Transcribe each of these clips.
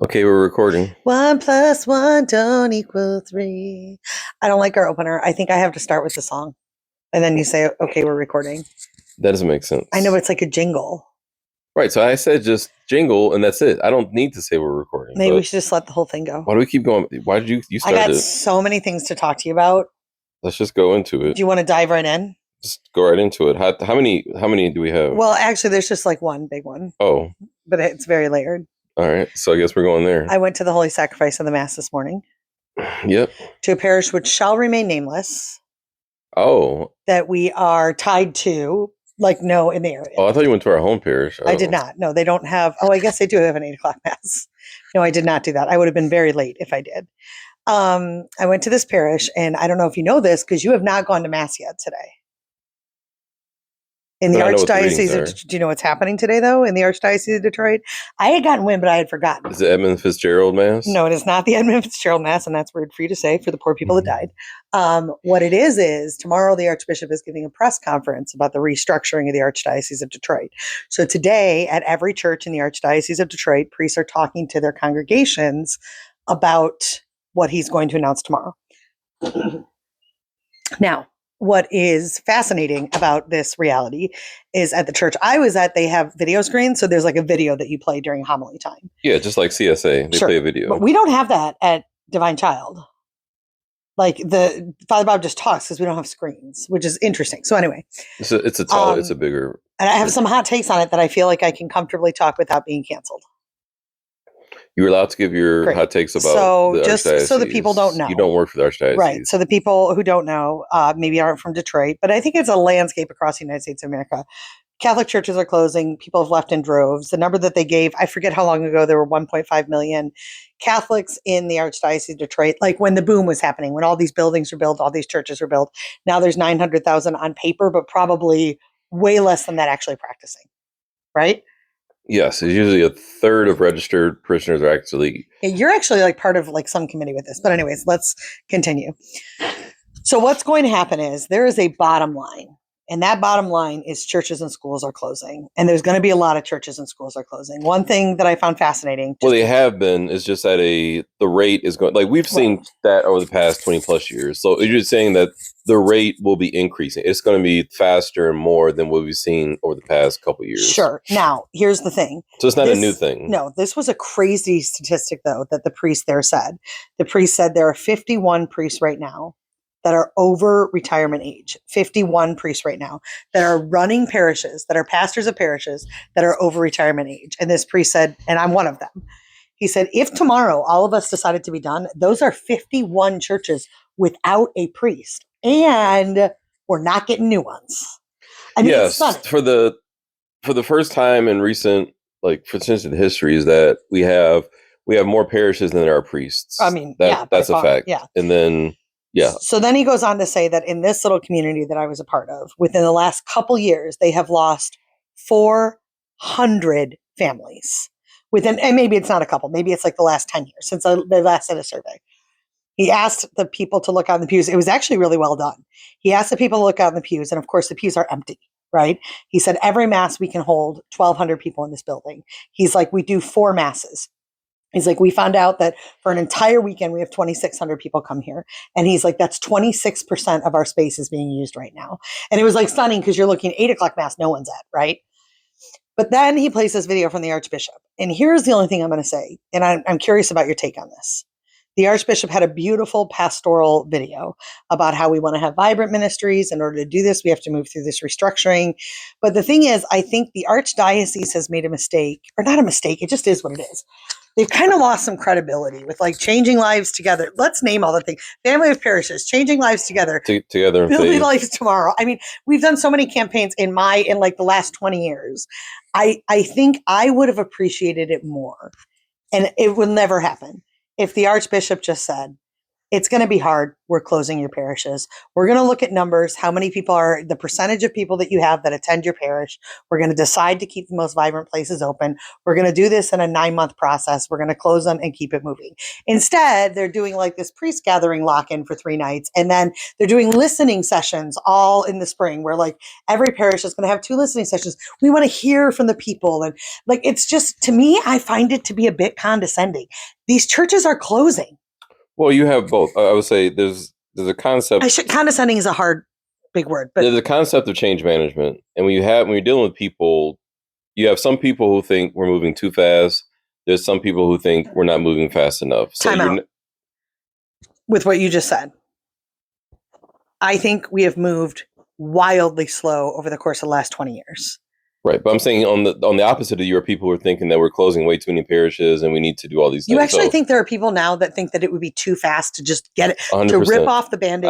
Okay, we're recording. 1 + 1 don't equal 3. I don't like our opener. I think I have to start with the song. And then you say, okay, we're recording. That doesn't make sense. I know it's like a jingle. Right, so I said just jingle and that's it. I don't need to say we're recording. Maybe we But should just let the whole thing go. why do we keep going? Why did you I got started? so many things to talk to you about. Let's just go into Do it. you want to dive right in? Just go right into it. How many do we have? Well, actually, there's just like one big one, Oh, but it's very layered. all right. So I guess we're going there. I went to the Holy Sacrifice of the Mass this morning Yep. to a parish which shall remain nameless Oh. that we are tied to, like, no, in the area. Oh, I thought you went to our home parish. I did not. No, they don't have. Oh, I guess they do have an 8 o'clock mass. No, I did not do that. I would have been very late if I did. I went to this parish, and I don't know if you know this because you have not gone to mass yet today. In the But I know what the readings Archdiocese are. of, do you know what's happening today, though, in the Archdiocese of Detroit? I had gotten wind, but I had forgotten. Is it Edmund Fitzgerald Mass? No, it is not the Edmund Fitzgerald Mass, and that's weird for you to say for the poor people that died. What it is tomorrow the Archbishop is giving a press conference about the restructuring of the Archdiocese of Detroit. So today, at every church in the Archdiocese of Detroit, priests are talking to their congregations about what he's going to announce tomorrow. Now, what is fascinating about this reality is at the church I was at, they have video screens. So there's like a video that you play during homily time. Yeah, just like CSA. They Sure. play a video. But we don't have that at Divine Child. Like the Father Bob just talks because we don't have screens, which is interesting. So anyway, It's a bigger. and I have some hot takes on it that I feel like I can comfortably talk without being canceled. You're allowed to give your Great. hot takes about So the just Archdiocese. so the people don't know. You don't work for the Archdiocese. Right. So the people who don't know maybe aren't from Detroit, but I think it's a landscape across the United States of America. Catholic churches are closing. People have left in droves. The number that they gave, I forget how long ago, there were 1.5 million Catholics in the Archdiocese of Detroit, like when the boom was happening, when all these buildings were built, all these churches were built. Now there's 900,000 on paper, but probably way less than that actually practicing. Right? Yes, it's usually a third of registered parishioners are actually. You're actually like part of like some committee with this. But anyways, let's continue. So what's going to happen is there is a bottom line. And that bottom line is churches and schools are closing. And there's going to be a lot of churches and schools are closing. One thing that I found fascinating. Well, they have been. It's just that the rate is going. Like we've seen that over the past 20 plus years. So you're saying that the rate will be increasing. It's going to be faster and more than what we've seen over the past couple of years. Sure. Now, here's the thing. So it's not a new thing. No, this was a crazy statistic, though, that the priest there said. The priest said there are 51 priests right now that are over retirement age, 51 priests right now that are running parishes, that are pastors of parishes that are over retirement age. And this priest said, and I'm one of them. He said, if tomorrow all of us decided to be done, those are 51 churches without a priest. And we're not getting new ones. I mean, yes, for the first time in recent, like for instance, in history, is that we have more parishes than there are priests. I mean, that's a fact. Yeah. And then yeah. So then he goes on to say that in this little community that I was a part of, within the last couple years, they have lost 400 families. And maybe it's not a couple, maybe it's like the last 10 years since they last did a survey. He asked the people to look out in the pews. It was actually really well done. He asked the people to look out in the pews, and of course the pews are empty, right? He said, every mass we can hold 1,200 people in this building. He's like, we do 4 masses. He's like, we found out that for an entire weekend, we have 2,600 people come here. And he's like, that's 26% of our space is being used right now. And it was like stunning because you're looking 8 o'clock mass, no one's at, right? But then he plays this video from the Archbishop. And here's the only thing I'm going to say. And I'm curious about your take on this. The Archbishop had a beautiful pastoral video about how we want to have vibrant ministries. In order to do this, we have to move through this restructuring. But the thing is, I think the Archdiocese has made a mistake, or not a mistake, it just is what it is. They've kind of lost some credibility with like changing lives together. Let's name all the things. Family of parishes, changing lives together. Together. Building lives tomorrow. I mean, we've done so many campaigns in like the last 20 years. I think I would have appreciated it more. And it will never happen if the Archbishop just said, it's going to be hard. We're closing your parishes. We're going to look at numbers, how many people are, the percentage of people that you have that attend your parish. We're going to decide to keep the most vibrant places open. We're going to do this in a 9-month process. We're going to close them and keep it moving. Instead, they're doing like this priest gathering lock-in for 3 nights. And then they're doing listening sessions all in the spring where like every parish is going to have 2 listening sessions. We want to hear from the people. And like, it's just, to me, I find it to be a bit condescending. These churches are closing. Well, you have both. I would say there's a concept. Condescending is a hard, big word, but there's a concept of change management, and when you're dealing with people, you have some people who think we're moving too fast. There's some people who think we're not moving fast enough. So time out. With what you just said, I think we have moved wildly slow over the course of the last 20 years. Right, but I'm saying on the opposite of you are people who are thinking that we're closing way too many parishes and we need to do all these things. You actually think there are people now that think that it would be too fast to just get it, 100%. to rip off the Band-Aid.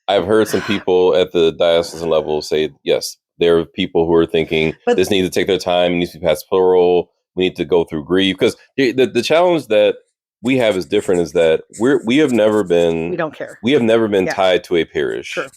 I've heard some people at the diocesan level say, yes, there are people who are thinking this needs to take their time, it needs to be pastoral, we need to go through grief. Because the challenge that we have is different, is that we have never been... We don't care. We have never been tied to a parish. True.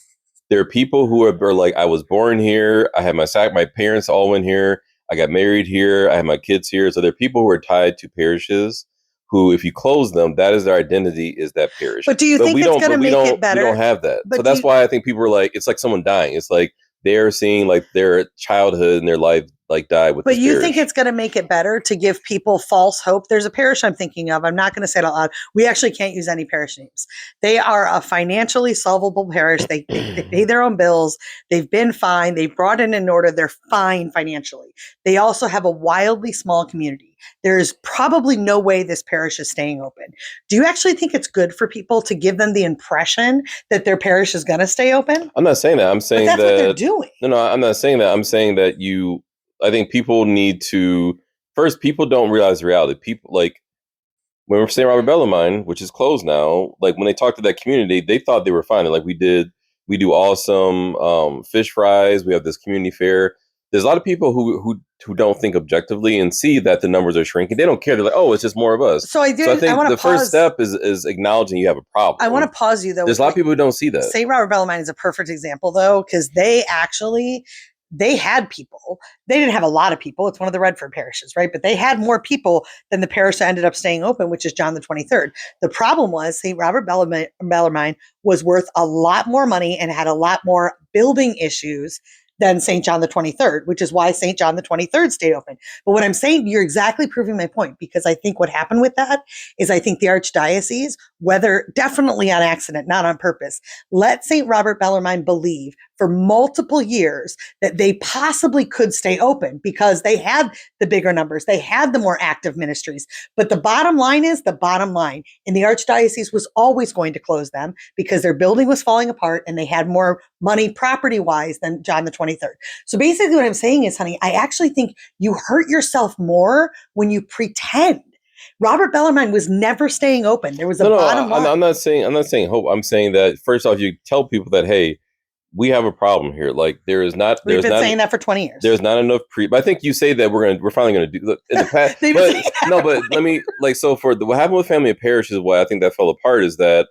There are people who are like, I was born here, I had my parents all went here, I got married here, I had my kids here. So there are people who are tied to parishes who, if you close them, that is their identity, is that parish. But do you think it's going to make it better? We don't have that. So that's why I think people are like, it's like someone dying. It's like they're seeing like their childhood and their life like die with. But you think it's going to make it better to give people false hope? There's a parish I'm thinking of. I'm not going to say it out loud. We actually can't use any parish names. They are a financially solvable parish. They pay their own bills. They've been fine. They've brought in order. They're fine financially. They also have a wildly small community. There is probably no way this parish is staying open. Do you actually think it's good for people to give them the impression that their parish is going to stay open? I'm not saying that. I'm saying that's that what they're doing. No, I'm not saying that. I'm saying that I think people need to, first, people don't realize the reality. People, like, when we're St. Robert Bellarmine, which is closed now, like, when they talked to that community, they thought they were fine. They're like, we do awesome fish fries. We have this community fair. There's a lot of people who don't think objectively and see that the numbers are shrinking. They don't care. They're like, oh, it's just more of us. So I think the first step is acknowledging you have a problem. I want to pause you, though. There's a lot of people who don't see that. St. Robert Bellarmine is a perfect example, though, because they had people. They didn't have a lot of people. It's one of the Redford parishes, right? But they had more people than the parish that ended up staying open, which is John the 23rd. The problem was St. Robert Bellarmine was worth a lot more money and had a lot more building issues than St. John the 23rd, which is why St. John the 23rd stayed open. But what I'm saying, you're exactly proving my point, because I think what happened with that is I think the Archdiocese, whether definitely on accident, not on purpose, let St. Robert Bellarmine believe for multiple years that they possibly could stay open because they had the bigger numbers. They had the more active ministries. But the bottom line is the bottom line. And the Archdiocese was always going to close them because their building was falling apart and they had more money property-wise than John the 23rd. So basically what I'm saying is, honey, I actually think you hurt yourself more when you pretend. Robert Bellarmine was never staying open. There was a bottom line. I'm not saying hope. I'm saying that, first off, you tell people that, hey, we have a problem here. Like, we've been saying that for 20 years. There's not enough but I think you say that we're finally going to do in the past. But let me, like, so for what happened with Family of Parish is why I think that fell apart, is that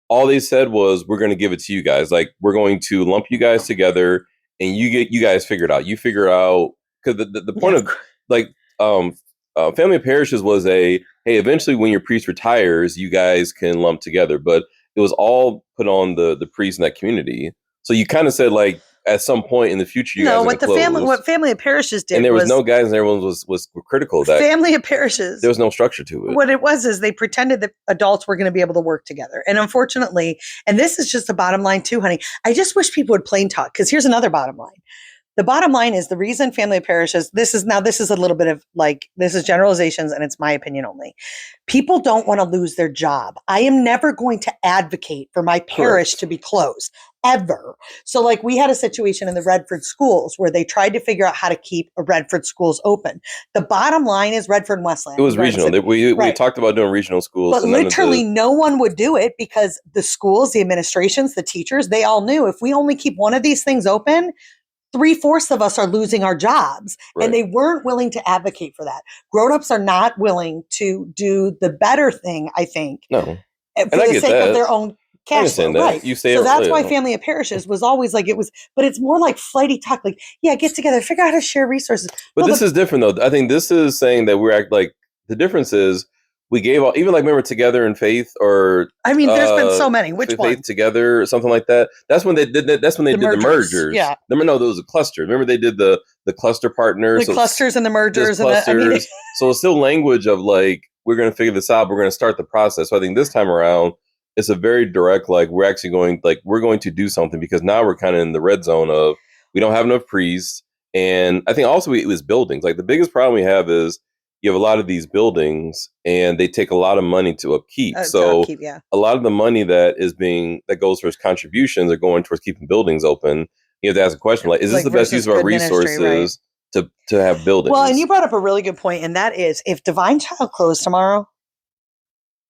all they said was, we're going to give it to you guys. Like, we're going to lump you guys together and you guys figure it out. You figure out, because the point of like, Family of Parishes was hey, eventually when your priest retires, you guys can lump together. But it was all put on the priest in that community. So you kind of said, like, at some point in the future, what Family of Parishes did, and there was no guidance, and everyone was critical of that. Family of Parishes, there was no structure to it. What it was is they pretended that adults were going to be able to work together, and unfortunately, and this is just the bottom line too, honey. I just wish people would plain talk, because here's another bottom line. The bottom line is the reason Family of Parishes, this is a little bit of like, this is generalizations and it's my opinion only. People don't want to lose their job. I am never going to advocate for my parish to be closed, ever. So like, we had a situation in the Redford schools where they tried to figure out how to keep Redford schools open. The bottom line is Redford and Westland. It was regional. We talked about doing regional schools. But literally no one would do it because the schools, the administrations, the teachers, they all knew if we only keep one of these things open, 3/4 of us are losing our jobs. Right. And they weren't willing to advocate for that. Grown-ups are not willing to do the better thing, I think. No. for the sake of their own cash flow, right? You say so that's why family of parishes was always like it was, but it's more like flighty talk, like get together, figure out how to share resources. But this is different though. I think this is saying that we're like the difference is we gave all, even like remember Together in Faith or there's been so many. Which Faith one? Together or something like that. That's when they did that. That's when they did the mergers. Yeah. No, those were clusters. Remember they did the cluster partners, the clusters and the mergers, clusters. So it's still language of like we're going to figure this out. We're going to start the process. So I think this time around it's a very direct like we're actually going to do something because now we're kind of in the red zone of we don't have enough priests. And I think also it was buildings. Like the biggest problem we have is you have a lot of these buildings and they take a lot of money to upkeep. A lot of the money that goes towards contributions are going towards keeping buildings open. You have to ask a question like, is this the best use of our resources to have buildings? Well, and you brought up a really good point, and that is if Divine Child closed tomorrow,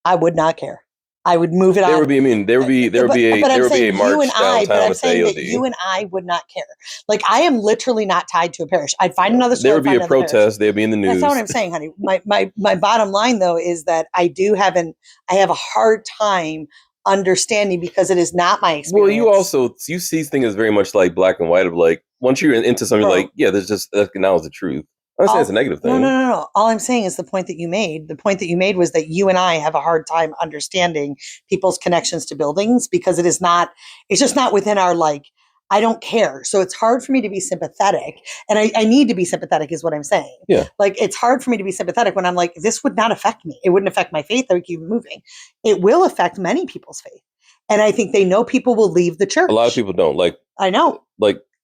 I would not care. I would move it on. There would be a march downtown. But I'm saying that you and I would not care. Like I am literally not tied to a parish. I'd find another school. There would be a protest. They'd be in the news. That's not what I'm saying, honey. My bottom line though is that I have a hard time understanding because it is not my experience. Well, you see things as very much like black and white of like once you're into something like there's just now is the truth. I'm not saying it's a negative thing. No. All I'm saying is the point that you made. The point that you made was that you and I have a hard time understanding people's connections to buildings because it's just not within our I don't care. So it's hard for me to be sympathetic. And I need to be sympathetic is what I'm saying. Yeah. Like it's hard for me to be sympathetic when I'm like, this would not affect me. It wouldn't affect my faith. I would keep moving. It will affect many people's faith. And I think they know people will leave the church. A lot of people don't. I know.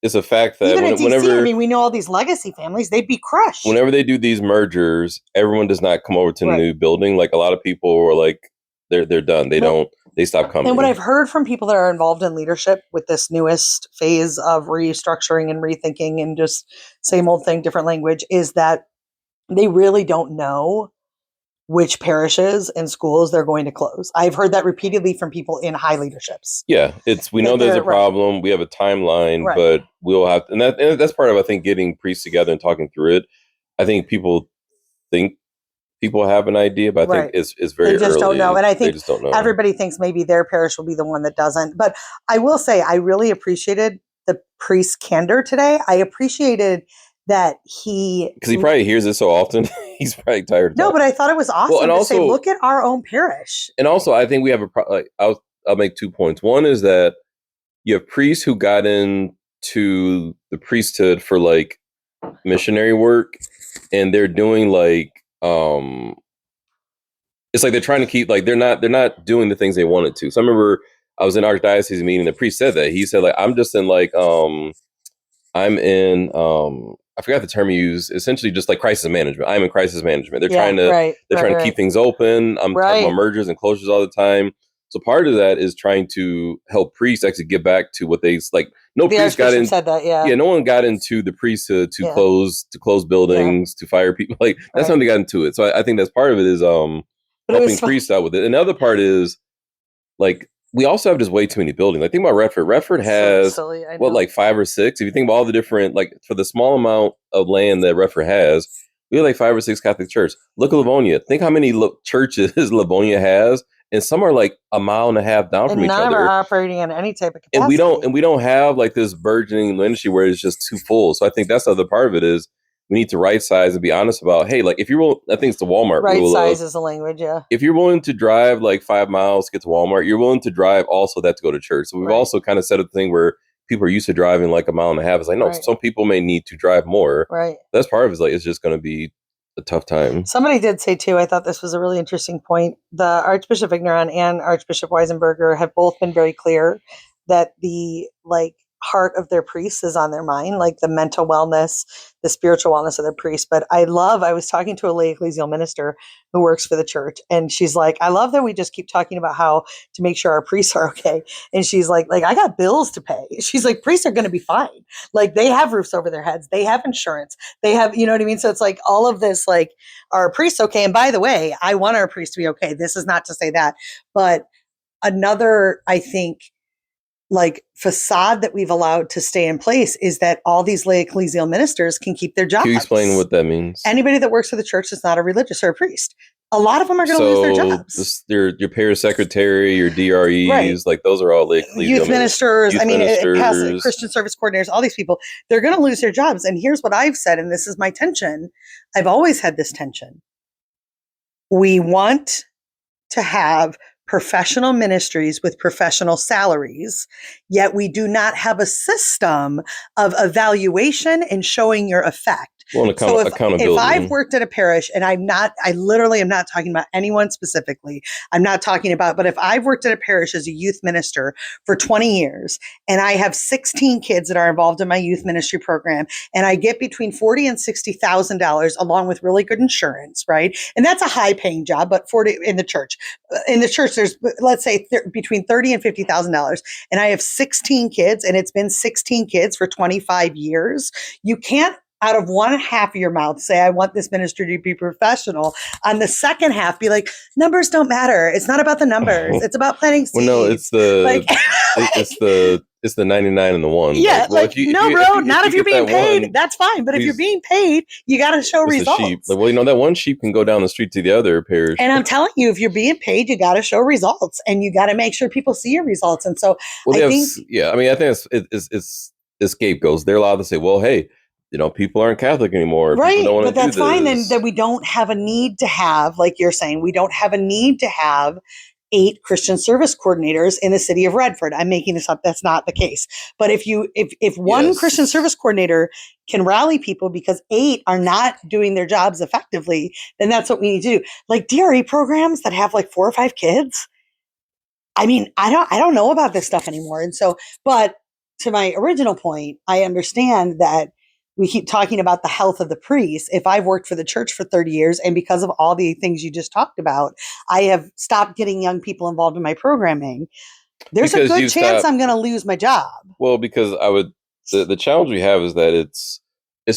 It's a fact that even at DC, we know all these legacy families, they'd be crushed. Whenever they do these mergers, everyone does not come over to the new building. Like a lot of people were like, they're done. They stop coming. And what I've heard from people that are involved in leadership with this newest phase of restructuring and rethinking and just same old thing, different language, is that they really don't know which parishes and schools they're going to close. I've heard that repeatedly from people in high leaderships. Yeah, we know there's a problem. We have a timeline, but we'll have to, and that's part of I think getting priests together and talking through it. I think people have an idea, but I think it's very early. They just don't know, and I think everybody thinks maybe their parish will be the one that doesn't. But I will say, I really appreciated the priest's candor today. I appreciated that because he probably hears it so often. He's probably tired. No, but I thought it was awesome to say, look at our own parish. And also, I think we have I'll make 2 points. One is that you have priests who got into the priesthood for missionary work, and they're doing it's like they're trying to keep they're not doing the things they wanted to. So I remember I was in Archdiocesan meeting. The priest said that he said I'm just in I'm in I forgot the term he used. Essentially, just like crisis management. I'm in crisis management. They're trying to keep things open. I'm talking about mergers and closures all the time. So part of that is trying to help priests actually get back to what they like. No priest got in. Said that, no one got into the priesthood to close buildings, to fire people. That's how they got into it. So I think that's part of it is helping priests out with it. And the other part is we also have just way too many buildings. Think about Redford. Redford has 5 or 6. If you think about all the different, for the small amount of land that Redford has, we have 5 or 6 Catholic churches. Look at Livonia. Think how many churches Livonia has, and some are a mile and a half down from each other. None of them are operating in any type of capacity. And we don't have this burgeoning industry where it's just too full. So I think that's the other part of it is we need to right size and be honest about, hey, if you're willing, I think it's the Walmart right rule. Right size is the language, yeah. If you're willing to drive 5 miles to get to Walmart, you're willing to drive also that to go to church. So we've also kind of set up a thing where people are used to driving a mile and a half. It's no, some people may need to drive more. Right. That's part of it. It's just going to be a tough time. Somebody did say too, I thought this was a really interesting point. The Archbishop Vigneron and Archbishop Weisenberger have both been very clear that the heart of their priests is on their mind, the mental wellness, the spiritual wellness of their priests. But I was talking to a lay ecclesial minister who works for the church, and she's like, I love that we just keep talking about how to make sure our priests are okay. And she's like, I got bills to pay. She's like, priests are going to be fine. They have roofs over their heads. They have insurance. They have, you know what I mean? So it's all of this, are our priests okay? And by the way, I want our priests to be okay. This is not to say that, but another, I think, facade that we've allowed to stay in place is that all these lay ecclesial ministers can keep their jobs. Can you explain what that means? Anybody that works for the church is not a religious or a priest. A lot of them are going to lose their So jobs. your parish secretary, your DREs, Right. like those are all Youth ministers, youth I mean, past ministers. Christian service coordinators, all these people, they're going to lose their jobs. And here's what I've said, and this is my tension. I've always had this tension. We want to have professional ministries with professional salaries, yet we do not have a system of evaluation and showing your effect. Well, So if I've accountability. worked at a parish, and I literally am not talking about anyone specifically. I'm not talking about, but if I've worked at a parish as a youth minister for 20 years and I have 16 kids that are involved in my youth ministry program, and I get between $40,000 and $60,000 along with really good insurance, right? And that's a high paying job, but 40 in the church, there's, let's say between $30,000 and $50,000, and I have 16 kids, and it's been 16 kids for 25 years. You can't, out of one half of your mouth, say, I want this ministry to be professional. On the second half, be like, numbers don't matter. It's not about the numbers. It's about planting seeds. Well, no, it's the 99 and the 1. Yeah, not if you're being paid. That's fine. But if you're being paid, you got to show results. Sheep. Like, well, that one sheep can go down the street to the other parish. And I'm telling you, if you're being paid, you got to show results, and you got to make sure people see your results. And so, I think it's scapegoats. They're allowed to say, well, hey, people aren't Catholic anymore. Right, but that's fine. Then that we don't have a need to have, like you're saying, we don't have a need to have 8 Christian service coordinators in the city of Redford. I'm making this up. That's not the case. But if one Christian service coordinator can rally people because 8 are not doing their jobs effectively, then that's what we need to do. Like DRE programs that have like 4 or 5 kids. I mean, I don't know about this stuff anymore. And so, but to my original point, I understand that we keep talking about the health of the priest. If I've worked for the church for 30 years, and because of all the things you just talked about, I have stopped getting young people involved in my programming, there's a good chance I'm going to lose my job. Well, because the challenge we have is that it's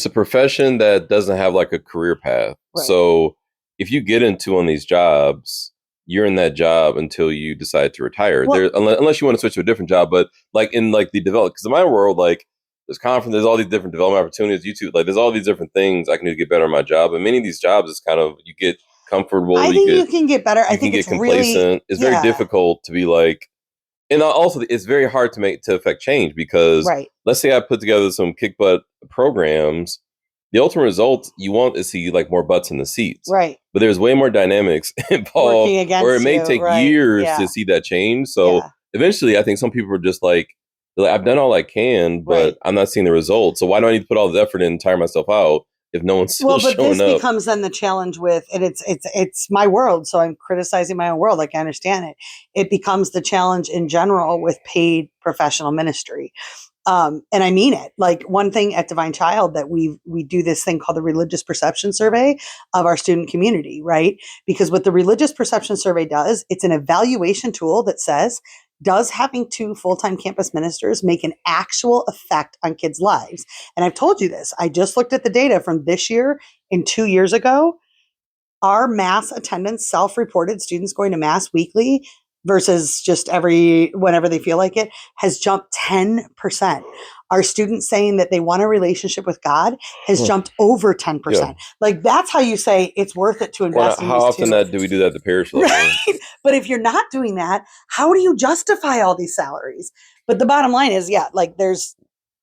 a profession that doesn't have like a career path. Right. So if you get into one of these jobs, you're in that job until you decide to retire. Well, unless you want to switch to a different job, but like in like the develop, because in my world, like there's conference, there's all these different development opportunities, YouTube, like there's all these different things I can do to get better at my job. And many of these jobs is kind of, you get comfortable. I think you can get better. I think it's complacent. Really, it's very difficult to be like, and also it's very hard to affect change because let's say I put together some kick butt programs. The ultimate result you want is see like more butts in the seats. Right. But there's way more dynamics involved where it may take years to see that change. So eventually I think some people are just like, I've done all I can, but I'm not seeing the results. So why do I need to put all the effort in and tire myself out if no one's still showing up? Well, but this becomes then the challenge with, and it's my world, so I'm criticizing my own world, like I understand it. It becomes the challenge in general with paid professional ministry. And I mean it. Like one thing at Divine Child that we do this thing called the Religious Perception Survey of our student community, right? Because what the Religious Perception Survey does, it's an evaluation tool that says, does having 2 full-time campus ministers make an actual effect on kids' lives? And I've told you this. I just looked at the data from this year and 2 years ago. Our mass attendance, self-reported students going to mass weekly versus just whenever they feel like it, has jumped 10%. Our students saying that they want a relationship with God has jumped over 10%. Yeah. Like that's how you say it's worth it to invest in these 2. How often do we do that at the parish level? Right? But if you're not doing that, how do you justify all these salaries? But the bottom line is,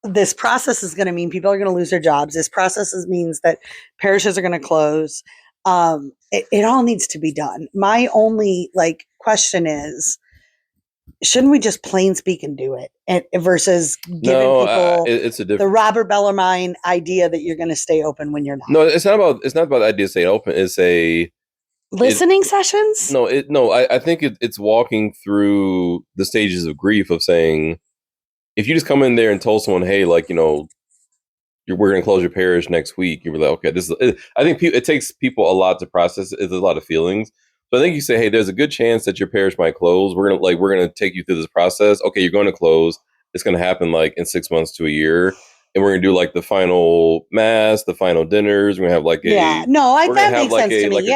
this process is going to mean people are going to lose their jobs. This process means that parishes are going to close. It all needs to be done. My only question is, shouldn't we just plain speak and do it versus giving people the Robert Bellarmine idea that you're going to stay open when you're not? No, it's not about the idea of staying open. It's listening sessions. I think it's walking through the stages of grief of saying, if you just come in there and told someone, hey, like, we're going to close your parish next week. You were like, okay, I think it takes people a lot to process. There's a lot of feelings. So I think you say, hey, there's a good chance that your parish might close. We're going to take you through this process. Okay, you're going to close. It's going to happen like in 6 months to a year. and we're gonna do like the final mass, the final dinners. We're gonna have like no, that makes sense to me.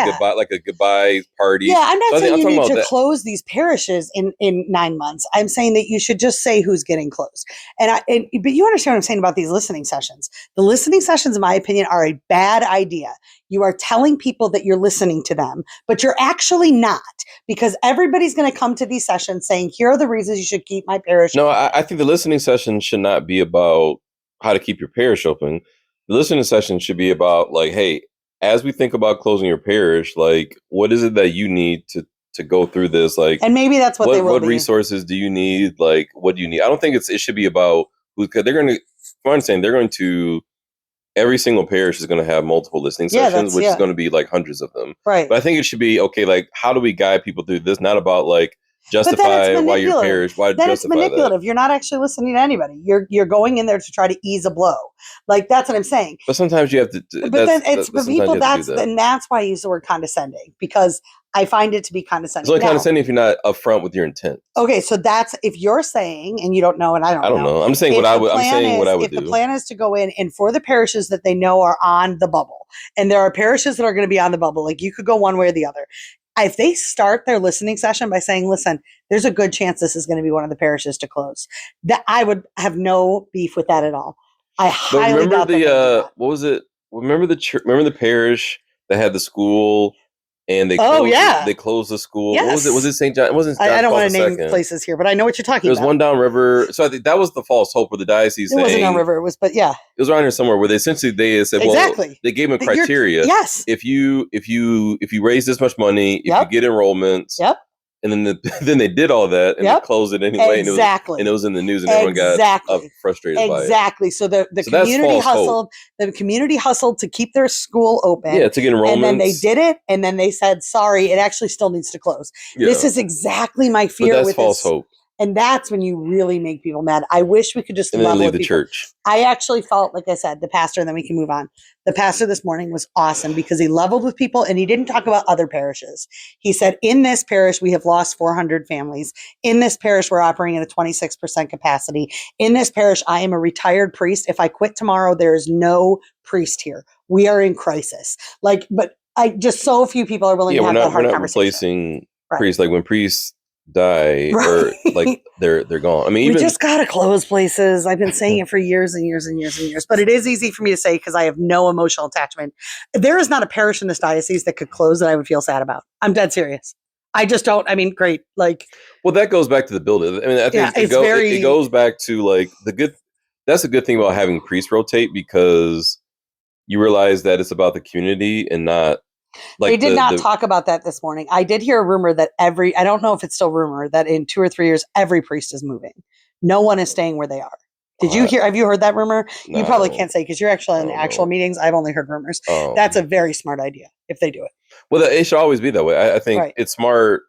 A goodbye party. Yeah, I'm not saying you need to that. close these parishes in 9 months. I'm saying that you should just say who's getting closed. But you understand what I'm saying about these listening sessions. The listening sessions, in my opinion, are a bad idea. You are telling people that you're listening to them, but you're actually not, because everybody's going to come to these sessions saying, here are the reasons you should keep my parish. No, I think the listening session should not be about how to keep your parish open. The listening session should be about like, hey, as we think about closing your parish, like, what is it that you need to go through this? Like, and maybe that's what they will what be. resources do you need? Like, what do you need? I don't think it should be about because they're going to. I'm saying they're going to. Every single parish is going to have multiple listening sessions, which is going to be like hundreds of them. Right. But I think it should be okay. Like, how do we guide people through this? Not about like justify why your parish. Why then it's manipulative. That. You're not actually listening to anybody. You're going in there to try to ease a blow. Like that's what I'm saying. But sometimes you have to. That's why I use the word condescending, because I find it to be condescending. It's only condescending if you're not upfront with your intent. Okay, so that's if you're saying, and you don't know, and I don't know. I'm saying what I would. I'm saying what I would do. If the plan is to go in and for the parishes that they know are on the bubble, and there are parishes that are going to be on the bubble, like you could go one way or the other. If they start their listening session by saying, "Listen, there's a good chance this is going to be one of the parishes to close," that I would have no beef with that at all. I highly doubt that. What was it? Remember the parish that had the school. And they closed the school. Yes. What was it? Was it St. John? It wasn't John I don't want to name places here, but I know what you're talking about. There was one downriver. So I think that was the false hope where the diocese. It wasn't downriver. It was, but yeah. It was around here somewhere where they essentially said, well, they gave them a criteria. Yes. If you raise this much money, if you get enrollments. Yep. And then they did all that and they closed it anyway. Exactly. And it was in the news and everyone got frustrated by it. Exactly. So the community hustled. The community hustled to keep their school open. Yeah, to get enrollments. And then they did it. And then they said, sorry, it actually still needs to close. Yeah. This is exactly my fear. But that's false hope. And that's when you really make people mad. I wish we could just level leave the church. I actually felt, like I said, the pastor, and then we can move on. The pastor this morning was awesome because he leveled with people and he didn't talk about other parishes. He said, in this parish, we have lost 400 families. In this parish, we're operating at a 26% capacity. In this parish, I am a retired priest. If I quit tomorrow, there is no priest here. We are in crisis. But just so few people are willing to have that hard conversation. We're not replacing priests. Like when priests die or like they're gone. I mean, we just gotta close places. I've been saying it for years and years and years and years, but it is easy for me to say because I have no emotional attachment. There is not a parish in this diocese that could close that I would feel sad about. I'm dead serious. I just don't. I mean, great. Like, well, that goes back to the building. I mean, I think it goes back to like that's a good thing about having priests rotate because you realize that it's about the community and not. They did not talk about that this morning. I did hear a rumor that I don't know if it's still rumor, that in 2 or 3 years, every priest is moving. No one is staying where they are. Have you heard that rumor? No, you probably can't say because you're actually in actual meetings. I've only heard rumors. That's a very smart idea if they do it. Well, it should always be that way. I think it's smart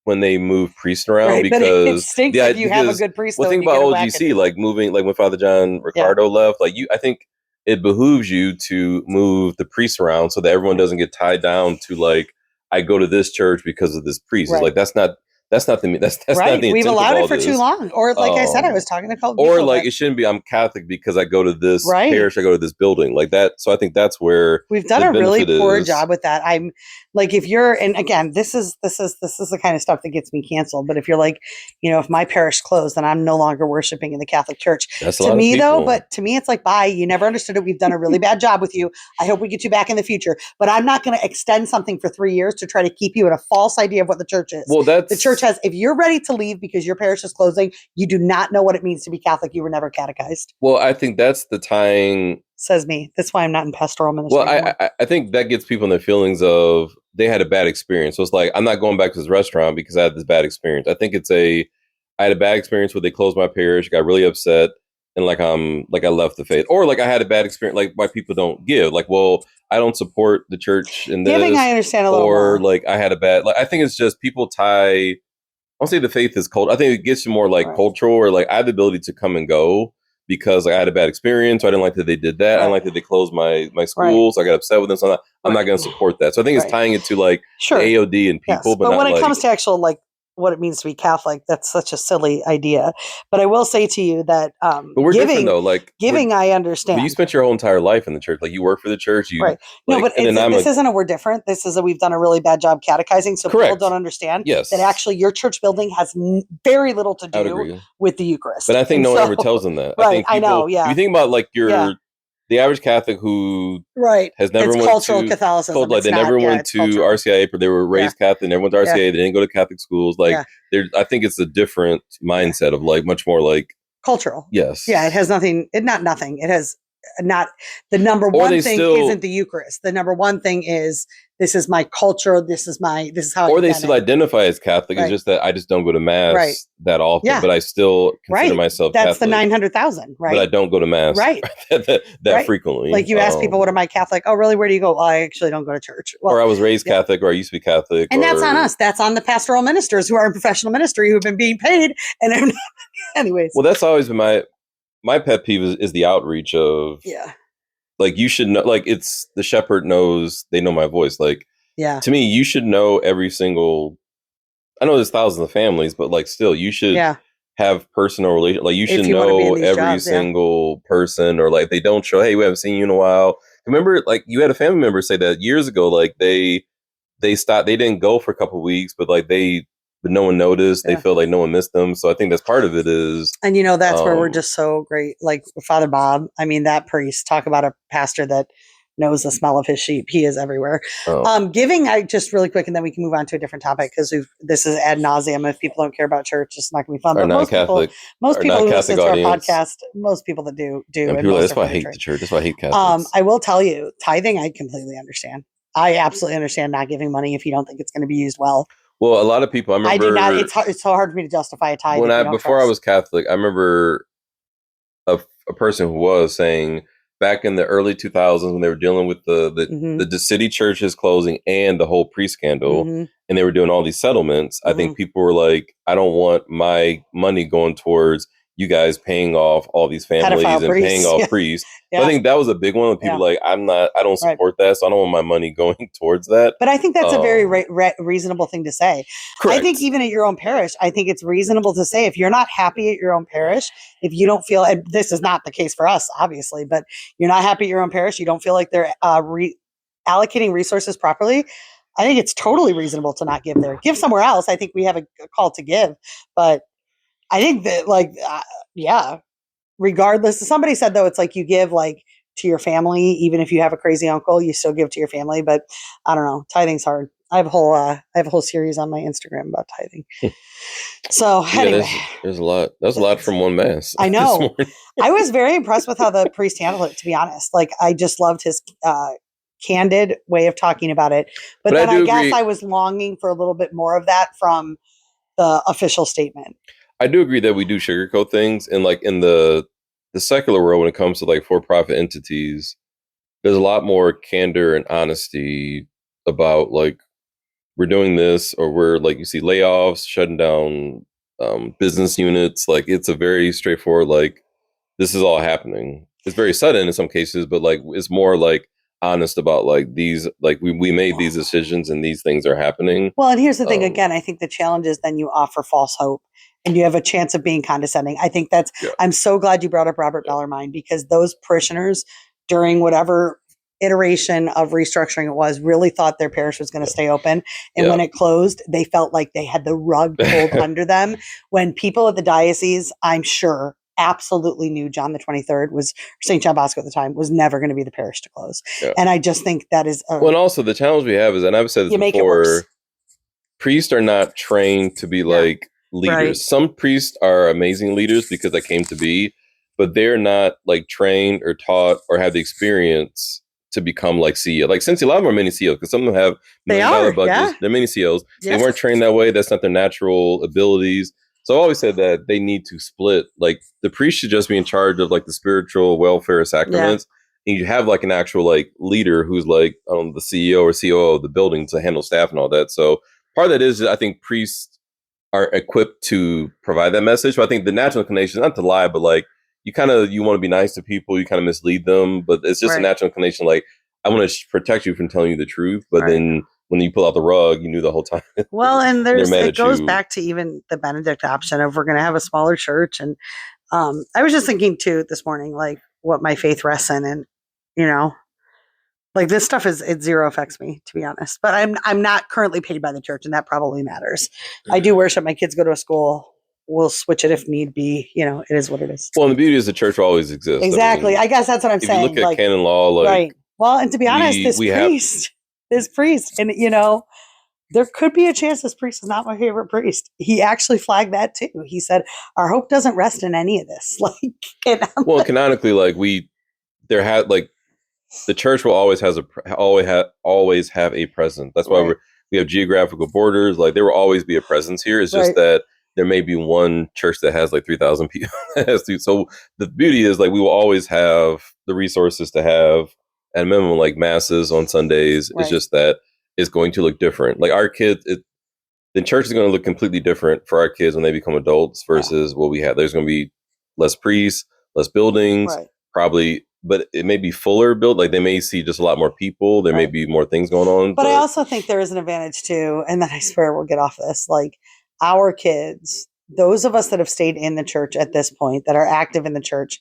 when they move priests around because it stinks if you have a good priest. Well, think about OGC, like moving, like when Father John Ricardo left, like I think it behooves you to move the priests around so that everyone doesn't get tied down to like, I go to this church because of this priest. It's like, that's not the We've allowed it for too long. Or like I said, I was talking to a couple people. Or like it shouldn't be, I'm Catholic because I go to this parish, I go to this building like that. So I think that's where we've done a really poor job with that. I'm like, if you're, and again, this is the kind of stuff that gets me canceled. But if you're like, if my parish closed, then I'm no longer worshiping in the Catholic Church. To me though, but to me, it's like, bye, you never understood it. We've done a really bad job with you. I hope we get you back in the future, but I'm not going to extend something for 3 years to try to keep you in a false idea of what the church is. Well, the church has, if you're ready to leave because your parish is closing, you do not know what it means to be Catholic. You were never catechized. Well, I think that's the tying. Says me. That's why I'm not in pastoral ministry. Well, I think that gets people in their feelings of they had a bad experience. So it's like, I'm not going back to this restaurant because I had this bad experience. I think I had a bad experience where they closed my parish, got really upset, and like I left the faith. Or like I had a bad experience, like why people don't give. Like, well, I don't support the church in this. Giving, I understand a little more. Or like I had a bad, like I think it's just people tie, I don't say the faith is cold. I think it gets you more like cultural or like I have the ability to come and go because I had a bad experience. So I didn't like that they did that. I didn't like that they closed my school. So I got upset with them. So I'm not going to support that. So I think it's tying it to like the AOD and people. Yes. But when it comes to actual like what it means to be Catholic. That's such a silly idea. But I will say to you that But we're different though. Giving, I understand. But you spent your whole entire life in the church. Like you work for the church. Right. No, but this isn't a we're different. This is we've done a really bad job catechizing. So correct. People don't understand yes. that actually your church building has very little to do with the Eucharist. But I think no one ever tells them that. Right. I think people, I know. Yeah. If you think about like the average Catholic who has never went cultural to Catholicism. Like they never went to RCIA, but they were raised Catholic. They never went to RCIA. They didn't go to Catholic schools. Like I think it's a different mindset of like much more like cultural. Yes. Yeah. It has nothing. Not nothing. It has not the number one thing isn't the Eucharist. The number one thing is this is my culture. This is how. Or they still identify as Catholic. Right. It's just that I just don't go to mass that often, but I still consider myself That's Catholic. The 900,000, right? But I don't go to mass that frequently. Like you ask people, what am I Catholic? Oh, really? Where do you go? Well, I actually don't go to church. Well, or I was raised Catholic, or I used to be Catholic. And that's on us. That's on the pastoral ministers who are in professional ministry who've been being paid. And anyways. Well, that's always been my pet peeve is the outreach of like you should know, like it's the shepherd knows, they know my voice. Like to me, you should know every single. I know there's thousands of families, but like still, you should have personal relation. Like you should know every single person, or like if they don't show, hey, we haven't seen you in a while. Remember, like you had a family member say that years ago, like they stopped, they didn't go for a couple of weeks, but like but no one noticed. They felt like no one missed them. So I think that's part of it is. And that's where we're just so great. Like Father Bob, I mean, that priest, talk about a pastor that knows the smell of his sheep. He is everywhere. Giving, I just really quick, and then we can move on to a different topic because this is ad nauseum. If people don't care about church, it's not going to be fun. But most people who listen to our podcast, most people that do. And people that's why I hate the church. That's why I hate Catholics. I will tell you, tithing, I completely understand. I absolutely understand not giving money if you don't think it's going to be used well. Well, a lot of people, I do not. It's so hard for me to justify a tithe. Before I was Catholic, I remember a person who was saying back in the early 2000s when they were dealing with the city churches closing and the whole priest scandal, and they were doing all these settlements. I think people were like, I don't want my money going towards you guys paying off all these families and paying off priests. So I think that was a big one. People like, I don't support that, so I don't want my money going towards that. But I think that's a very reasonable thing to say. Correct. I think even at your own parish, I think it's reasonable to say if you're not happy at your own parish, if you don't feel, and this is not the case for us, obviously, but you're not happy at your own parish, you don't feel like they're allocating resources properly, I think it's totally reasonable to not give there. Give somewhere else. I think we have a call to give, but I think that regardless, somebody said though, it's like you give like to your family, even if you have a crazy uncle, you still give to your family. But I don't know, tithing's hard. I have a whole series on my Instagram about tithing. So anyway, there's a lot. That's a lot from one mass. I know. I was very impressed with how the priest handled it, to be honest. Like I just loved his candid way of talking about it. But then I guess I was longing for a little bit more of that from the official statement. I do agree that we do sugarcoat things, and like in the secular world, when it comes to like for-profit entities, there's a lot more candor and honesty about like we're doing this, or we're like you see layoffs, shutting down business units. Like it's a very straightforward like this is all happening. It's very sudden in some cases, but like it's more like honest about like these, like we made these decisions and these things are happening. Well, and here's the thing again, I think the challenge is then you offer false hope and you have a chance of being condescending. I think I'm so glad you brought up Robert Bellarmine, because those parishioners during whatever iteration of restructuring it was really thought their parish was going to stay open. And when it closed, they felt like they had the rug pulled under them. When people at the diocese, I'm sure, absolutely knew John the 23rd was St. John Bosco at the time was never going to be the parish to close. And I just think that is well, and also the challenge we have is, and I've said this before, priests are not trained to be like leaders. Right. Some priests are amazing leaders because they came to be, but they're not like trained or taught or have the experience to become like CEO. Like since a lot of them are mini CEOs, because some of them have $1 million budgets, they're mini CEOs. Yes. They weren't trained that way. That's not their natural abilities. So I've always said that they need to split. Like the priest should just be in charge of like the spiritual welfare sacraments. And you have like an actual like leader who's like the CEO or COO of the building to handle staff and all that. So part of that is I think priests are equipped to provide that message. But I think the natural inclination, not to lie, but like you want to be nice to people, you kind of mislead them, but it's just a natural inclination. Like I want to protect you from telling you the truth, but then when you pull out the rug, you knew the whole time. Well, and They're mad it at goes you. back to even the Benedict option of we're going to have a smaller church. And I was just thinking too this morning, like what my faith rests in, and you know, like this stuff it zero affects me, to be honest. But I'm not currently paid by the church, and that probably matters. I do worship. My kids go to a school. We'll switch it if need be. You know, it is what it is. Well, and the beauty is the church will always exist. Exactly. I guess that's what I'm if saying. you look at canon law, like right. Well, and to be honest, this priest, and you know, there could be a chance this priest is not my favorite priest. He actually flagged that too. He said, "Our hope doesn't rest in any of this." Like, well, canonically, like the church will always have a presence. That's why we have geographical borders. Like there will always be a presence here. It's just that there may be one church that has like 3,000 people. So the beauty is like we will always have the resources to have at a minimum like masses on Sundays. It's just that it's going to look different. Like our kids, the church is going to look completely different for our kids when they become adults versus what we have. There's going to be less priests, less buildings, probably. But it may be fuller built. Like they may see just a lot more people. There may be more things going on. But I also think there is an advantage too, and then I swear we'll get off this. Like our kids, those of us that have stayed in the church at this point, that are active in the church,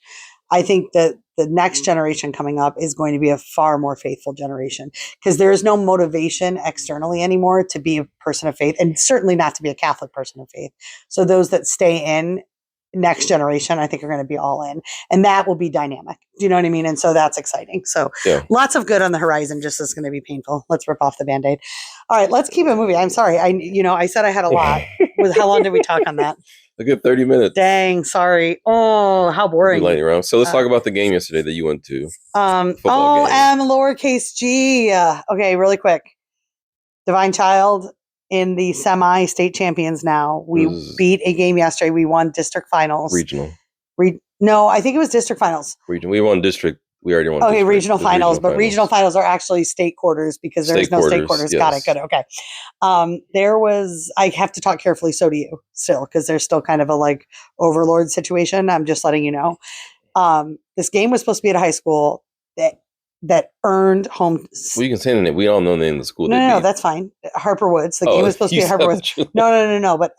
I think that the next generation coming up is going to be a far more faithful generation because there is no motivation externally anymore to be a person of faith, and certainly not to be a Catholic person of faith. So those that stay in, next generation, I think, are going to be all in, and that will be dynamic. Do you know what I mean? And so that's exciting. So lots of good on the horizon. Just as going to be painful. Let's rip off the Band-Aid. All right, let's keep it moving. I'm sorry. I said I had a lot. How long did we talk on that? A good 30 minutes. Dang, sorry. Oh, how boring. Around. So let's talk about the game yesterday that you went to. M lowercase g. Okay, really quick. Divine Child in the semi-state champions now. We beat a game yesterday. We won district finals. Regional. No, I think it was district finals. Regional. We won district. We already won. Okay, regional finals. But regional finals are actually state quarters because there's no state quarters. Yes. Got it. Good. Okay. I have to talk carefully. So do you still, because there's still kind of a like overlord situation. I'm just letting you know. This game was supposed to be at a high school that earned home. Well, you can say the name. We all know the name of the school. No, that's fine. Harper Woods. The game was supposed to be at Harper Woods. No. But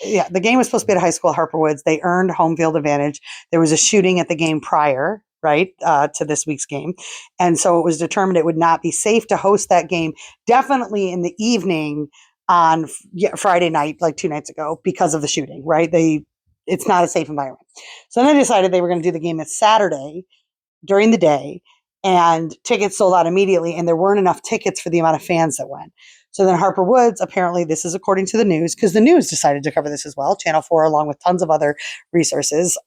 yeah, the game was supposed to be at a high school at Harper Woods. They earned home field advantage. There was a shooting at the game prior, right, to this week's game. And so it was determined it would not be safe to host that game, definitely in the evening on Friday night, like 2 nights ago, because of the shooting, right? It's not a safe environment. So then they decided they were going to do the game at Saturday during the day. And tickets sold out immediately, and there weren't enough tickets for the amount of fans that went. So then Harper Woods, apparently, this is according to the news, because the news decided to cover this as well. Channel 4, along with tons of other resources,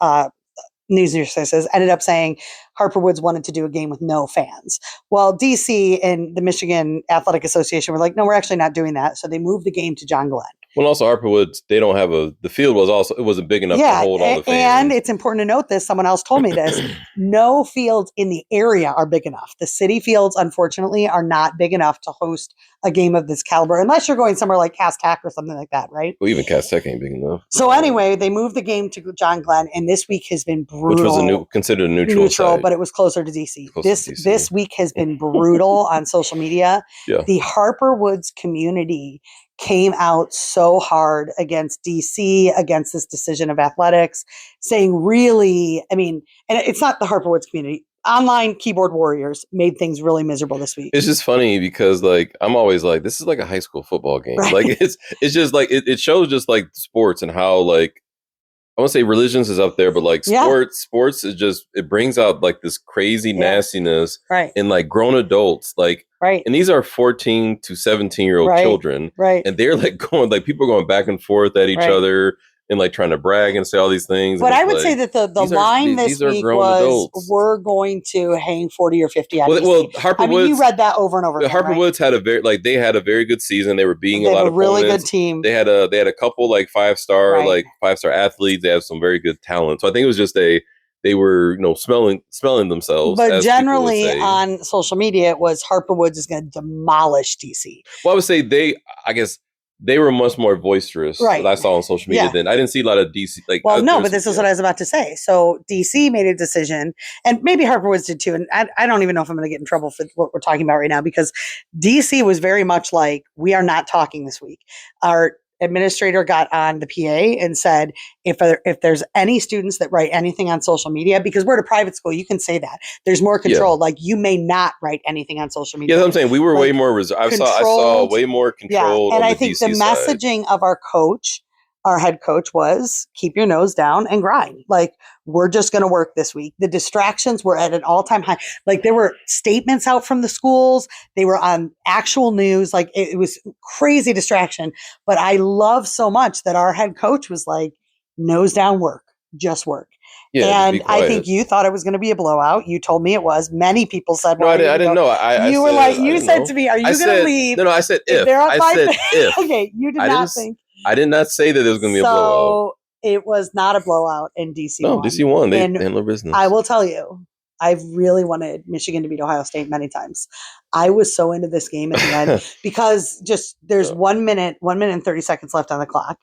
news resources, ended up saying Harper Woods wanted to do a game with no fans. Well, DC and the Michigan Athletic Association were like, no, we're actually not doing that. So they moved the game to John Glenn. Well, also Harper Woods, they don't have the field wasn't big enough to hold all the fans. And it's important to note this. Someone else told me this. No fields in the area are big enough. The city fields, unfortunately, are not big enough to host a game of this caliber, unless you're going somewhere like Cass Tech or something like that, right? Well, even Cass Tech ain't big enough. So anyway, they moved the game to John Glenn, and this week has been brutal. Which was considered a neutral site. But it was closer to DC. This week has been brutal on social media. Yeah. The Harper Woods community came out so hard against DC, against this decision of athletics, saying really, I mean, and it's not the Harper Woods community. Online keyboard warriors made things really miserable this week. It's just funny because like I'm always like, this is like a high school football game. Right. Like it's just like it shows just like sports and how like I won't say religions is up there, but like sports is just it brings out like this crazy nastiness in like grown adults. Like and these are 14 to 17-year-old children. Right. And they're like people are going back and forth at each other and like trying to brag and say all these things. But I would say that the line this week was adults. We're going to hang 40 or 50 out. Well, Harper Woods, you read that over and over again. Harper Woods had a very good season. They were beating a lot of really good team. They had a couple like five-star athletes. They have some very good talent. So I think it was just they were smelling themselves. But generally on social media, it was Harper Woods is going to demolish DC. Well, I would say I guess they were much more boisterous. Right. That I saw on social media. Yeah. Than I didn't see a lot of DC. Like, Well, no, there's- but this is yeah. what I was about to say. So DC made a decision, and maybe Harper Woods did too. And I don't even know if I'm going to get in trouble for what we're talking about right now, because DC was very much like, we are not talking this week. Our administrator got on the PA and said, if there's any students that write anything on social media, because we're at a private school, you can say that. There's more control. Like, you may not write anything on social media. Yeah, that's what I'm saying. We were way Like, more reserved. I saw controlled. way more Yeah, control and on I the think DC the side. messaging of our coach, our head coach, was keep your nose down and grind. Like, we're just going to work this week. The distractions were at an all-time high. Like, there were statements out from the schools. They were on actual news. Like, it was crazy distraction. But I love so much that our head coach was like, nose down, work, just work. Yeah, just be and I think quiet. you thought it was going to be a blowout. You told me it was. Many people said, No, "Well, I didn't know. you were like, you said to me, "Are you going to leave?" No, I said if. they're up I by said if. Okay, you did I not didn't. think. I did not say that there was going to be a blowout. So it was not a blowout, and DC No, won. DC won. They And handled their business. I will tell you, I've really wanted Michigan to beat Ohio State many times. I was so into this game at the end because just there's Yeah. 1 minute and 30 seconds left on the clock.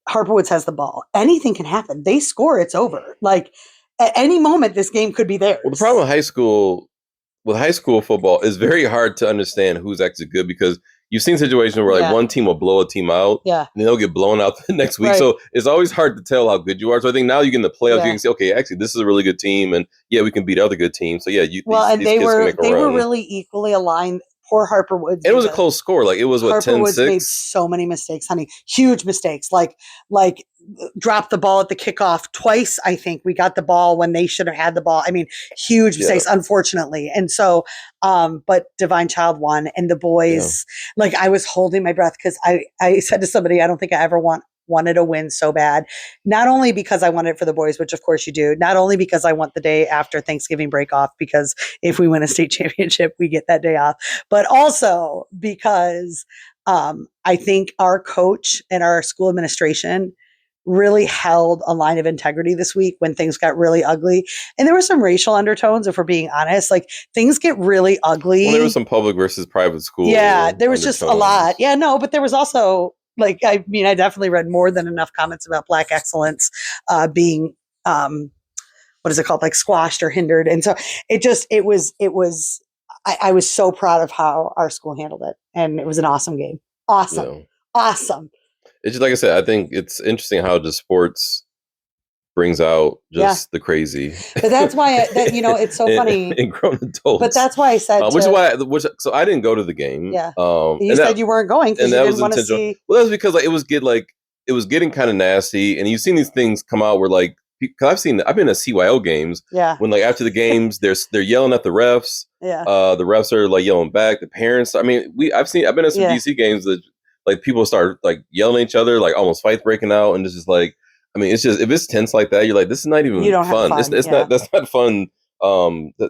Harper Woods has the ball. Anything can happen. They score, it's over. Like, at any moment, this game could be theirs. Well, the problem with high school football is very hard to understand who's actually good, because you've seen situations where like one team will blow a team out, Yeah. and then they'll get blown out the next week. Right. So it's always hard to tell how good you are. So I think now you get in the playoffs, Yeah. you can say, okay, actually this is a really good team, and yeah, we can beat other good teams. So yeah, Well, these and kids can make a they were run. really equally aligned. Poor Harper Woods. And it was a close score. Like, it was what, Harper Woods 10-6? made so many mistakes, honey. Huge mistakes. Like dropped the ball at the kickoff twice. I think we got the ball when they should have had the ball. I mean, huge mistakes, unfortunately. And so, but Divine Child won, and the boys, like, I was holding my breath because I said to somebody, I don't think I ever wanted a win so bad. Not only because I wanted it for the boys, which of course you do, not only because I want the day after Thanksgiving break off, because if we win a state championship, we get that day off, but also because I think our coach and our school administration really held a line of integrity this week when things got really ugly. And there were some racial undertones, if we're being honest. Like, things get really ugly. Well, there was some public versus private school. Yeah, there was just a lot. undertones. Yeah, no, but there was also, like, I mean, I definitely read more than enough comments about Black excellence being, what is it called? Like, squashed or hindered. And so it was, I was so proud of how our school handled it. And it was an awesome game. Awesome. Yeah. Awesome. It's just, like I said, I think it's interesting how just sports brings out just the crazy. But that's why, it's so funny. In grown adults. But that's why I said, so I didn't go to the game. Yeah. You said you weren't going because you didn't want to see. Well, that's because it was getting kind of nasty, and you've seen these things come out where, like, because I've been at CYO games. Yeah. When, like, after the games, they're yelling at the refs. Yeah. The refs are like yelling back. The parents. I mean, I've been at some DC games that, like, people start like yelling at each other, like almost fights breaking out, and it's just like, I mean, it's just, if it's tense like that, you're like, this is not even fun. It's not. That's not fun.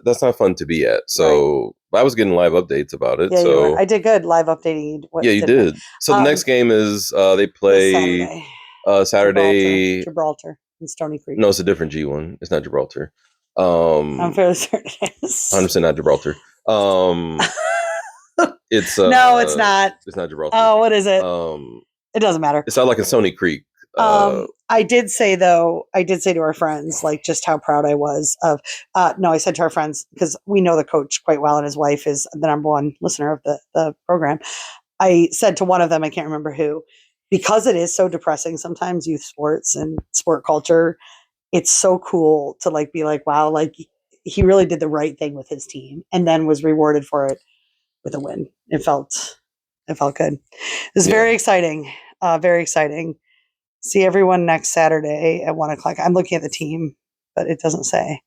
That's not fun to be at. So I was getting live updates about it. Yeah, so I did good live updating. You did. So the next game is they play Saturday. Gibraltar and Stony Creek. No, it's a different G1. It's not Gibraltar. I'm fairly certain it is. 100% not Gibraltar. It's no, it's not. It's not Gibraltar. Oh, what is it? It doesn't matter. It's not like in Stony Creek. I did say to our friends, like, just how proud I was of, no, I said to our friends, because we know the coach quite well and his wife is the number one listener of the program. I said to one of them, I can't remember who, because it is so depressing sometimes, youth sports and sport culture, it's so cool to, like, be like, wow, like, he really did the right thing with his team and then was rewarded for it with a win. It felt good. It was very exciting. Very exciting. See everyone next Saturday at 1:00. I'm looking at the team, but it doesn't say.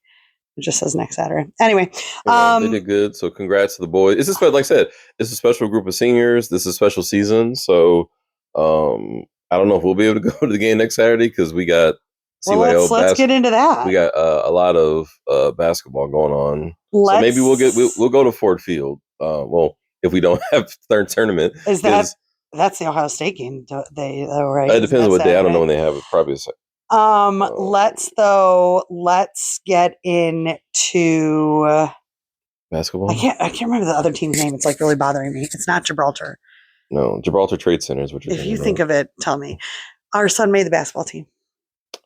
It just says next Saturday. Anyway, they did good. So congrats to the boys. Like I said, it's a special group of seniors. This is a special season. So I don't know if we'll be able to go to the game next Saturday because we got CYO. Let's get into that. We got a lot of basketball going on. So maybe we'll go to Ford Field. Well, if we don't have third tournament, that's the Ohio State game, right? It depends on what day. I don't know when they have it. Probably. Let's get into basketball. I can't remember the other team's name. It's like really bothering me. It's not Gibraltar. No, Gibraltar Trade Center is what you're If thinking you think about. of it, tell me. Our son made the basketball team.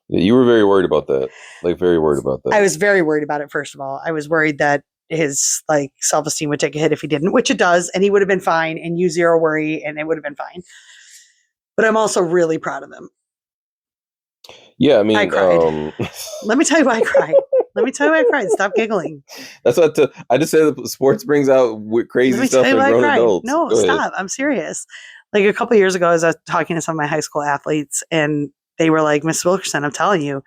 Yeah, you were very worried about that. Like, very worried about that. I was very worried about it, first of all. I was worried that his like self-esteem would take a hit if he didn't, which it does, and he would have been fine, and you zero worry, and it would have been fine. But I'm also really proud of him. Yeah, I mean, I cried. Let me tell you why I cried. Let me tell you why I cried. Stop giggling. That's what I just said. Sports brings out crazy stuff in grown adults. No, Go ahead. stop. I'm serious. Like a couple years ago, I was talking to some of my high school athletes, and they were like, "Miss Wilkerson, I'm telling you,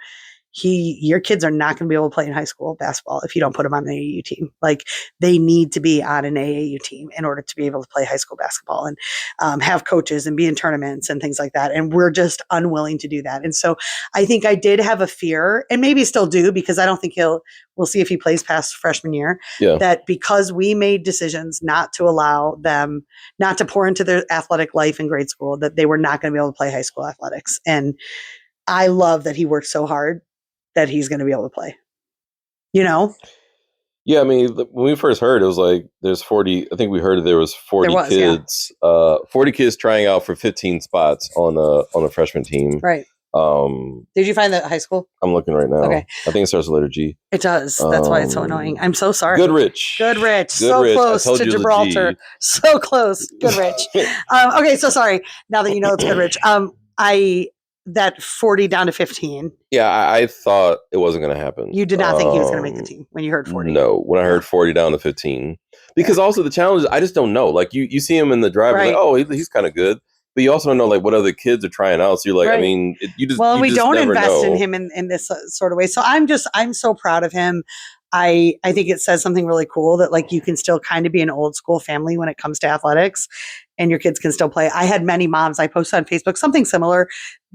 your kids are not going to be able to play in high school basketball if you don't put them on an AAU team. Like they need to be on an AAU team in order to be able to play high school basketball and have coaches and be in tournaments and things like that. And we're just unwilling to do that. And so I think I did have a fear, and maybe still do, because I don't think we'll see if he plays past freshman year, that because we made decisions not to allow them, not to pour into their athletic life in grade school, that they were not going to be able to play high school athletics. And I love that he worked so hard that he's going to be able to play, you know? Yeah, I mean, when we first heard, it was like there's 40. I think we heard there was 40 kids. 40 kids trying out for 15 spots on a freshman team. Right. Did you find that high school? I'm looking right now. Okay. I think it starts with letter G. It does. That's why it's so annoying. I'm so sorry. Goodrich. So close to Gibraltar. So close. Goodrich. Okay, so sorry. Now that you know it's Goodrich. That 40 down to 15. Yeah, I thought it wasn't going to happen. You did not think he was going to make the team when you heard 40? No, when I heard 40 down to 15. Because also the challenge is I just don't know. Like you see him in the drive, right. Like, oh, he's kind of good. But you also don't know like what other kids are trying out. So you're like, right. I mean, we don't invest in him in this sort of way. So I'm so proud of him. I think it says something really cool that like you can still kind of be an old school family when it comes to athletics and your kids can still play. I had many moms, I posted on Facebook, something similar,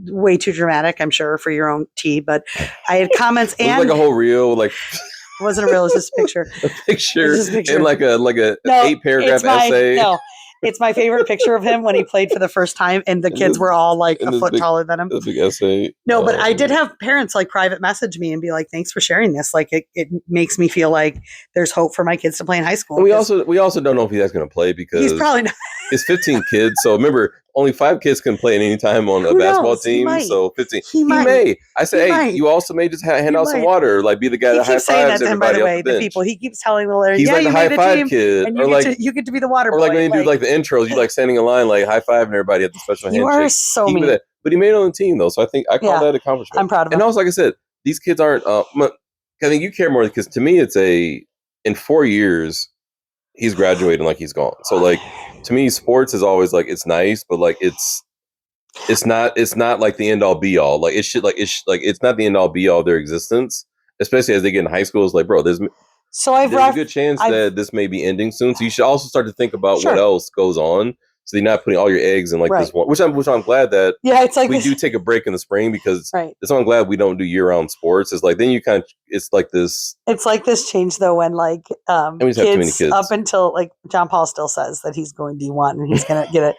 way too dramatic, I'm sure, for your own tea, but I had comments it was like a whole reel, like it wasn't a reel, it was just a picture. A picture in like a 8-paragraph essay. No. It's my favorite picture of him when he played for the first time, and the kids were all like a foot taller than him. The big essay. No, but I did have parents like private message me and be like, "Thanks for sharing this. Like, it makes me feel like there's hope for my kids to play in high school." And we also don't know if he's going to play because he's probably not. It's 15 kids. So remember, only 5 kids can play at any time on a basketball team. So 15. He may. I say, hey, you also may just hand out some water, like be the guy that high fives everybody. By the way, the people he keeps telling the letter, he's like the high five kid, and you get to be the water boy. Or like when you do like the intros, you like standing in line, like high fiving everybody at the special handshake. You are so mean. But he made it on the team though, so I think I call that accomplishment. I'm proud of him. And also, like I said, these kids aren't. I think you care more because to me, it's in 4 years, he's graduating like he's gone. So like to me, sports is always like it's nice, but like it's not like the end all be all. Like it's not the end all be all of their existence, especially as they get in high school. It's like, bro, there's a good chance that this may be ending soon. So you should also start to think about what else goes on. So you're not putting all your eggs in like this one, which I'm glad that it's like we do take a break in the spring because it's I'm glad we don't do year-round sports. It's like then you it's like this. It's like this change though when like kids up until like John Paul still says that he's going D1 and he's gonna get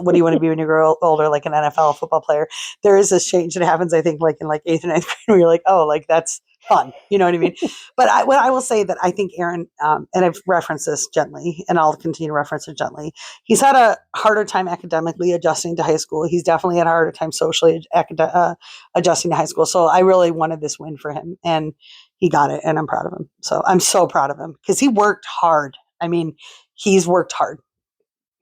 what do you want to be when you grow older, like an NFL football player? There is this change that happens, I think, like in like 8th and 9th grade where you're like, oh, like that's fun, you know what I mean? But what I will say that I think Aaron, and I've referenced this gently, and I'll continue to reference it gently. He's had a harder time academically adjusting to high school. He's definitely had a harder time socially adjusting to high school. So I really wanted this win for him, and he got it, and I'm proud of him. So I'm so proud of him because he worked hard. I mean, he's worked hard.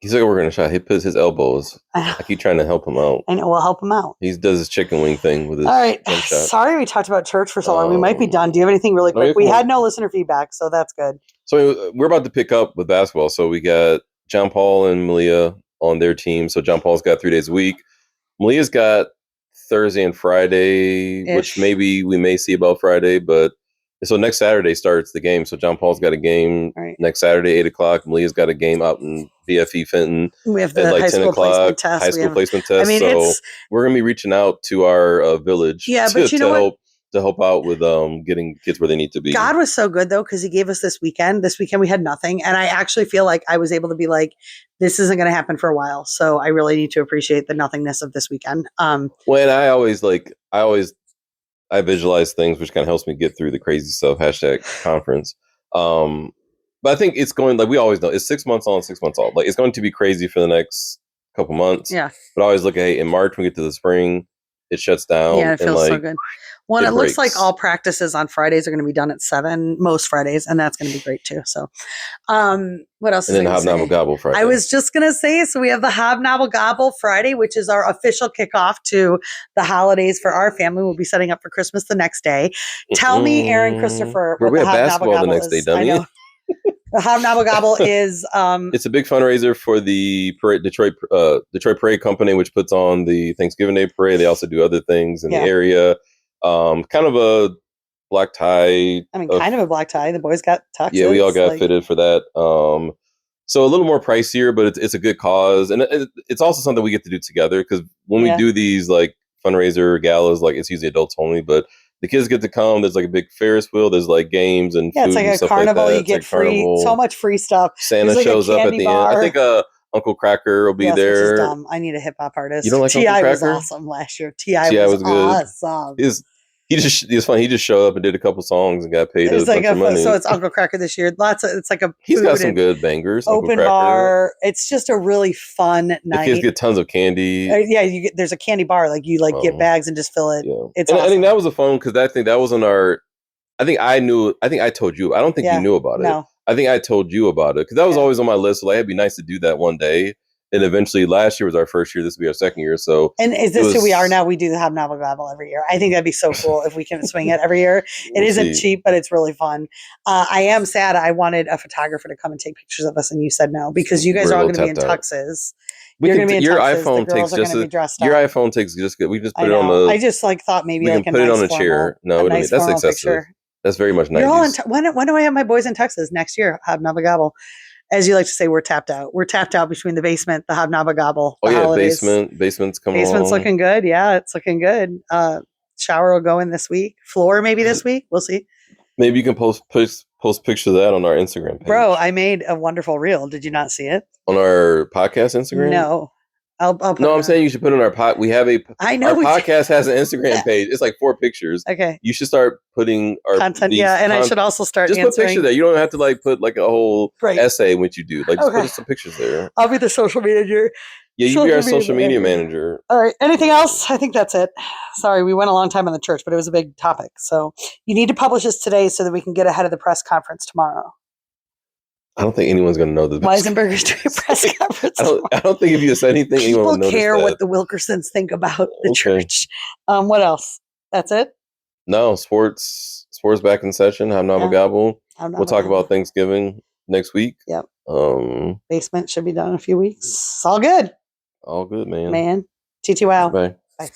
He's like, we're going to shot. He puts his elbows. I keep trying to help him out. I know. We'll help him out. He does his chicken wing thing with his all right. jump shot. Sorry we talked about church for so long. We might be done. Do you have anything really quick? We had no listener feedback, so that's good. So we're about to pick up with basketball. So we got John Paul and Malia on their team. So John Paul's got 3 days a week. Malia's got Thursday and Friday, which maybe we may see about Friday, but so next Saturday starts the game. So John Paul's got a game next Saturday, 8:00. Malia's got a game out in BFE Fenton. We have the at like high 10 school o'clock. Placement test. High school placement test. I mean, so we're gonna be reaching out to our village to help out with getting kids where they need to be. God was so good though, because he gave us this weekend. This weekend we had nothing. And I actually feel like I was able to be like, this isn't going to happen for a while. So I really need to appreciate the nothingness of this weekend. Well, and I visualize things, which kind of helps me get through the crazy stuff. #conference. But I think it's going, like we always know, it's 6 months on, 6 months off. Like it's going to be crazy for the next couple months. Yeah. But I always look at, hey, in March, when we get to the spring, it shuts down. Yeah, it feels and so like, good. Well, it it looks like breaks. all practices on Fridays are going to be done at 7, most Fridays, and that's going to be great too. So, what else? And then Hobnobble Gobble Friday. I was just going to say, so we have the Hobnobble Gobble Friday, which is our official kickoff to the holidays for our family. We'll be setting up for Christmas the next day. Tell me, Aaron Christopher, we what the have Hobnobble basketball Gobble the next is. day, dummy. I know. The Hobnobble Gobble is it's a big fundraiser for the Detroit Parade Company, which puts on the Thanksgiving Day Parade. They also do other things in the area. Kind of a black tie. I mean, kind of a black tie. The boys got tuxes. Yeah, we all got fitted for that. So a little more pricier, but it's a good cause, and it's also something we get to do together, because when we do these like fundraiser galas, like it's usually adults only, but the kids get to come. There's like a big Ferris wheel. There's like games and food, it's like and a stuff carnival. like that. You get free, so much free stuff. Santa like shows up at the end. I think Uncle Cracker will be there. Which is dumb. I need a hip hop artist. You don't like T.I. Uncle was Cracker? awesome last year. T.I. was good. Awesome. It's funny. He just showed up and did a couple songs and got paid a bunch of money. So it's Uncle Cracker this year. It's like a he's got some good bangers. Open bar. It's just a really fun night. The kids get tons of candy. There's a candy bar. Like you get bags and just fill it. Yeah. It's awesome. I think that was a fun, because I think that was on our. I think I knew. I think I told you. I don't think you knew about it. No. I think I told you about it, because that was always on my list. Like, it'd be nice to do that one day. And eventually, last year was our first year. This will be our second year. So, and is this who we are now? We do the Hobnobble Gobble every year. I think that'd be so cool if we can swing it every year. It isn't cheap, but it's really fun. I am sad. I wanted a photographer to come and take pictures of us, and you said no, because you guys are all going to be in tuxes. Your iPhone takes just your iPhone takes just good. We just put it on the. I just thought maybe we can put it on a chair. No, that's excessive. Picture. That's very much 90s. You're all when do I have my boys in tuxes next year? Hobnobble Gobble. As you like to say, we're tapped out. We're tapped out between the basement, the Hobnobble Gobble. Oh, yeah, holidays. Basement's coming Basement's along. looking good. Yeah, it's looking good. Shower will go in this week. Floor maybe this week. We'll see. Maybe you can post pictures of that on our Instagram page. Bro, I made a wonderful reel. Did you not see it? On our podcast Instagram? No. I'll put I'm saying you should put it on our pod. We have I know our podcast has an Instagram page. It's like 4 pictures. Okay. You should start putting our content. And I should also start just answering. Put pictures there. You don't have to like put like a whole essay in what you do. Like just put some pictures there. I'll be the social manager. Yeah, you be our social media manager. All right. Anything else? I think that's it. Sorry, we went a long time on the church, but it was a big topic. So you need to publish this today so that we can get ahead of the press conference tomorrow. I don't think anyone's going to know this. Weisenberger Street press conference. I don't think if you said anything, anyone would notice that. People care what the Wilkersons think about the church. What else? That's it? No, sports back in session. Hobnobble Gobble. We'll talk about Thanksgiving next week. Yep. Basement should be done in a few weeks. It's all good. All good, man. TT wow. Bye.